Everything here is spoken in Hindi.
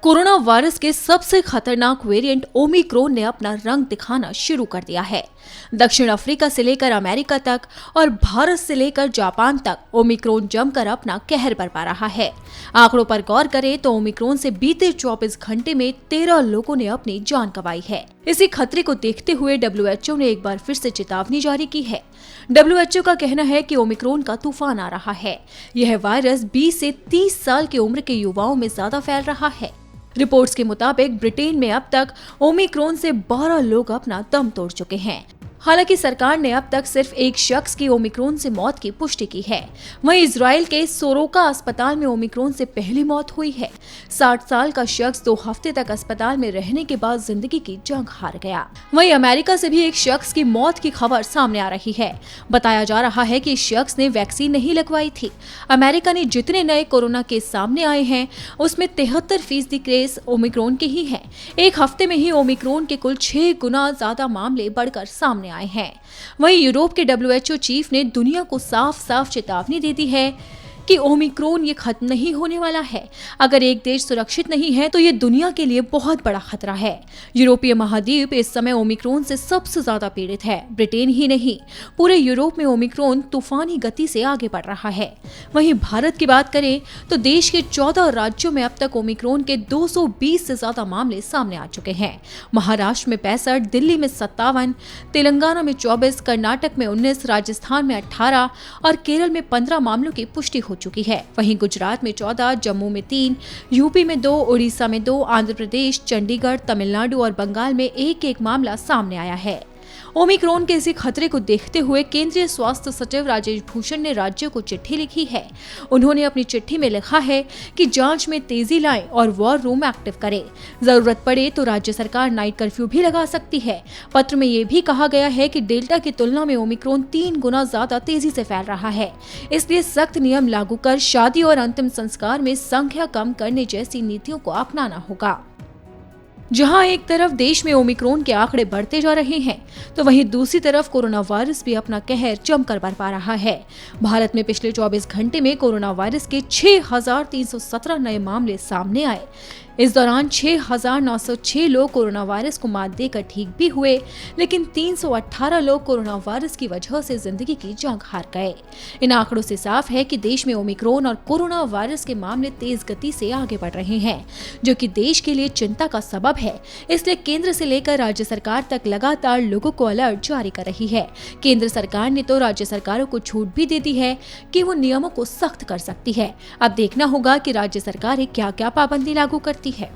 कोरोना वायरस के सबसे खतरनाक वेरिएंट ओमिक्रॉन ने अपना रंग दिखाना शुरू कर दिया है। दक्षिण अफ्रीका से लेकर अमेरिका तक और भारत से लेकर जापान तक ओमिक्रॉन जमकर अपना कहर बरपा रहा है। आंकड़ों पर गौर करें तो ओमिक्रॉन से बीते 24 घंटे में 13 लोगों ने अपनी जान गंवाई है। इसी खतरे को देखते हुए WHO ने एक बार फिर से चेतावनी जारी की है। WHO का कहना है कि ओमिक्रॉन का तूफान आ रहा है। यह वायरस 20 से 30 साल की उम्र के युवाओं में ज्यादा फैल रहा है। रिपोर्ट्स के मुताबिक ब्रिटेन में अब तक ओमिक्रॉन से 12 लोग अपना दम तोड़ चुके हैं। हालांकि सरकार ने अब तक सिर्फ एक शख्स की ओमिक्रॉन से मौत की पुष्टि की है। वहीं इजराइल के सोरोका अस्पताल में ओमिक्रॉन से पहली मौत हुई है। 60 साल का शख्स 2 हफ्ते तक अस्पताल में रहने के बाद जिंदगी की जंग हार गया। वहीं अमेरिका से भी एक शख्स की मौत की खबर सामने आ रही है। बताया जा रहा है कि इस शख्स ने वैक्सीन नहीं लगवाई थी। अमेरिका ने जितने नए कोरोना केस सामने आए हैं उसमें 73% केस ओमिक्रॉन के ही हैं। एक हफ्ते में ही ओमिक्रॉन के कुल 6 गुना ज्यादा मामले बढ़कर सामने आए हैं। वहीं यूरोप के WHO चीफ ने दुनिया को साफ साफ चेतावनी दे दी है कि ओमिक्रॉन ये खत्म नहीं होने वाला है। अगर एक देश सुरक्षित नहीं है तो ये दुनिया के लिए बहुत बड़ा खतरा है। यूरोपीय महाद्वीप इस समय ओमिक्रॉन से सबसे ज्यादा पीड़ित है। ब्रिटेन ही नहीं, पूरे यूरोप में ओमिक्रॉन तूफानी गति से आगे बढ़ रहा है। वहीं भारत की बात करें तो देश के 14 राज्यों में अब तक ओमिक्रॉन के 220 से ज्यादा मामले सामने आ चुके हैं। महाराष्ट्र में 65, दिल्ली में 57, तेलंगाना में 24, कर्नाटक में 19, राजस्थान में 18 और केरल में 15 मामलों की पुष्टि हो चुकी है। वहीं गुजरात में 14, जम्मू में 3, यूपी में 2, उड़ीसा में 2, आंध्र प्रदेश, चंडीगढ़, तमिलनाडु और बंगाल में एक मामला सामने आया है। ओमिक्रॉन के इसी खतरे को देखते हुए केंद्रीय स्वास्थ्य सचिव राजेश भूषण ने राज्यों को चिट्ठी लिखी है। उन्होंने अपनी चिट्ठी में लिखा है कि जांच में तेजी लाएं और वॉर रूम एक्टिव करें। जरूरत पड़े तो राज्य सरकार नाइट कर्फ्यू भी लगा सकती है। पत्र में ये भी कहा गया है कि डेल्टा की तुलना में ओमिक्रॉन 3 गुना ज्यादा तेजी से फैल रहा है। इसलिए सख्त नियम लागू कर शादी और अंतिम संस्कार में संख्या कम करने जैसी नीतियों को अपनाना होगा। जहां एक तरफ देश में ओमिक्रॉन के आंकड़े बढ़ते जा रहे हैं तो वहीं दूसरी तरफ कोरोना वायरस भी अपना कहर जमकर बरपा रहा है। भारत में पिछले 24 घंटे में कोरोना वायरस के 6,317 नए मामले सामने आए। इस दौरान 6,906 लोग कोरोना वायरस को मात देकर ठीक भी हुए, लेकिन 318 लोग कोरोना वायरस की वजह से जिंदगी की जंग हार गए। इन आंकड़ों से साफ है कि देश में ओमिक्रॉन और कोरोना वायरस के मामले तेज गति से आगे बढ़ रहे हैं, जो कि देश के लिए चिंता का सबब है। इसलिए केंद्र से लेकर राज्य सरकार तक लगातार लोगों को अलर्ट जारी कर रही है। केंद्र सरकार ने तो राज्य सरकारों को छूट भी दे दी है कि वो नियमों को सख्त कर सकती है। अब देखना होगा कि राज्य सरकारें क्या क्या पाबंदी लागू करती है।